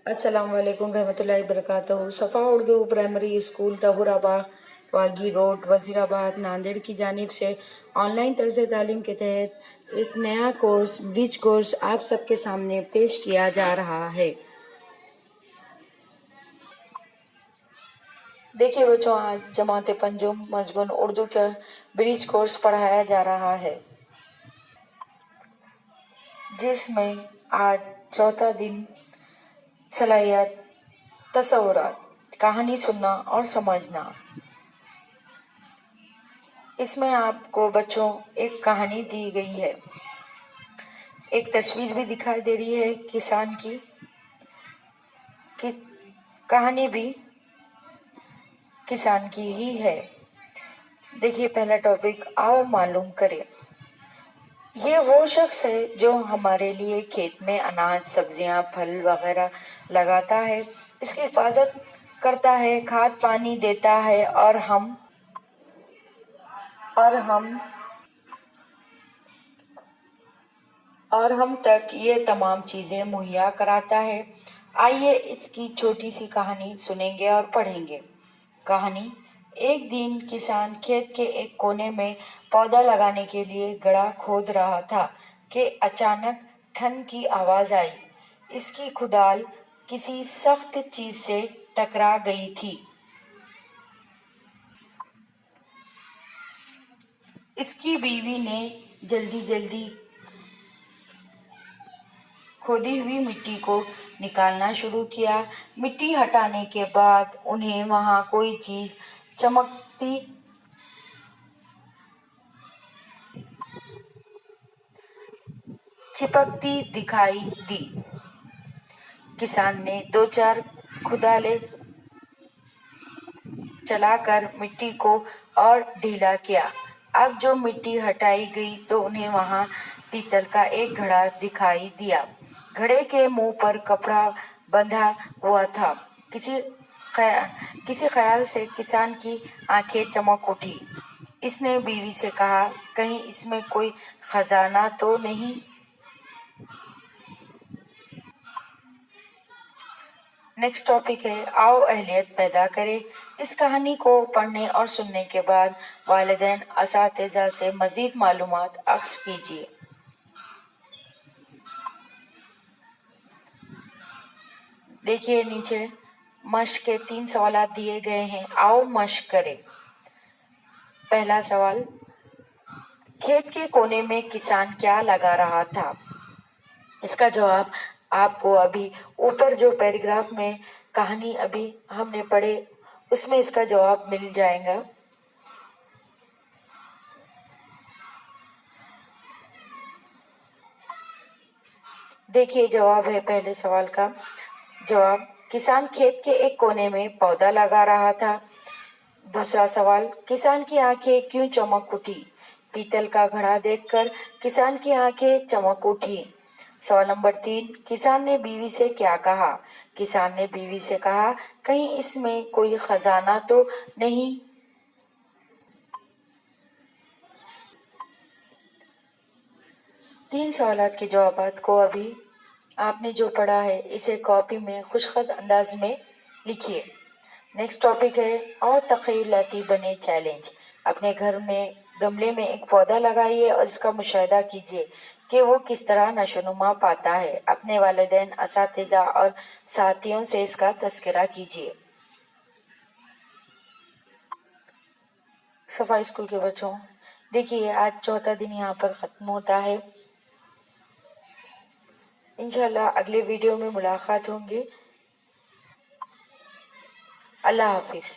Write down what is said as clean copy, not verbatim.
السلام علیکم رحمۃ اللہ وبرکاتہ۔ صفا اردو پرائمری اسکول طہورآباد واگی روڈ وزیر آباد ناندیڑ کی جانب سے آن لائن طرز تعلیم کے تحت ایک نیا کورس برج کورس آپ سب کے سامنے پیش کیا جا رہا ہے۔ دیکھیے بچوں، آج جماعت پنجم مضمون اردو کا برج کورس پڑھایا جا رہا ہے، جس میں آج چوتھا دن صلاحیت، تصورات، کہانی سننا اور سمجھنا۔ اس میں آپ کو بچوں ایک کہانی دی گئی ہے، ایک تصویر بھی دکھائی دے رہی ہے کسان کی، کہانی بھی کسان کی ہی ہے۔ دیکھیے پہلا ٹاپک، آؤ معلوم کریں۔ یہ وہ شخص ہے جو ہمارے لیے کھیت میں اناج، سبزیاں، پھل وغیرہ لگاتا ہے، اس کی حفاظت کرتا ہے، کھاد پانی دیتا ہے اور ہم تک یہ تمام چیزیں مہیا کراتا ہے۔ آئیے اس کی چھوٹی سی کہانی سنیں گے اور پڑھیں گے۔ کہانی: ایک دن کسان کھیت کے ایک کونے میں پودا لگانے کے لیے گڑھا کھود رہا تھا کہ اچانک ٹھن کی آواز آئی۔ اس کی کھدال کسی سخت چیز سے ٹکرا گئی تھی۔ اس کی بیوی نے جلدی جلدی کھودی ہوئی مٹی کو نکالنا شروع کیا۔ مٹی ہٹانے کے بعد انہیں وہاں کوئی چیز چپکتی دکھائی دی۔ کسان نے دو چار کھدالیں چلا کر مٹی کو اور ڈھیلا کیا۔ اب جو مٹی ہٹائی گئی تو انہیں وہاں پیتل کا ایک گھڑا دکھائی دیا۔ گھڑے کے منہ پر کپڑا بندھا ہوا تھا۔ کسی خیال سے کسان کی آنکھیں چمک اٹھی۔ اس نے بیوی سے کہا، کہیں اس میں کوئی خزانہ تو نہیں؟ نیکسٹ ٹاپک ہے، آؤ اہلیت پیدا کریں۔ اس کہانی کو پڑھنے اور سننے کے بعد والدین، اساتذہ سے مزید معلومات اخذ کیجیے۔ دیکھیے نیچے مشق کے 3 سوالات دیے گئے ہیں، آؤ مشق کریں۔ پہلا سوال، کھیت کے کونے میں کسان کیا لگا رہا تھا؟ اس کا جواب آپ کو ابھی اوپر جو پیراگراف میں کہانی ابھی ہم نے پڑھے اس میں اس کا جواب مل جائے گا۔ دیکھیے جواب ہے پہلے سوال کا جواب، کسان کھیت کے ایک کونے میں پودا لگا رہا تھا۔ دوسرا سوال، کسان کی آنکھیں کیوں چمک اٹھی؟ پیتل کا گھڑا دیکھ کر کسان کی آنکھیں چمک اٹھی۔ سوال نمبر 3، کسان نے بیوی سے کیا کہا؟ کسان نے بیوی سے کہا، کہیں اس میں کوئی خزانہ تو نہیں؟ تین سوالات کے جوابات کو ابھی آپ نے جو پڑھا ہے اسے کاپی میں خوشخط انداز میں لکھیے۔ نیکسٹ ٹاپک ہے، اور تخیلاتی بنے چیلنج۔ اپنے گھر میں گملے میں ایک پودا لگائیے اور اس کا مشاہدہ کیجیے کہ وہ کس طرح نشو و نما پاتا ہے۔ اپنے والدین، اساتذہ اور ساتھیوں سے اس کا تذکرہ کیجیے۔ صفائی اسکول کے بچوں، دیکھیے آج چوتھا دن یہاں پر ختم ہوتا ہے۔ انشاءاللہ اگلے ویڈیو میں ملاقات ہوں گی۔ اللہ حافظ۔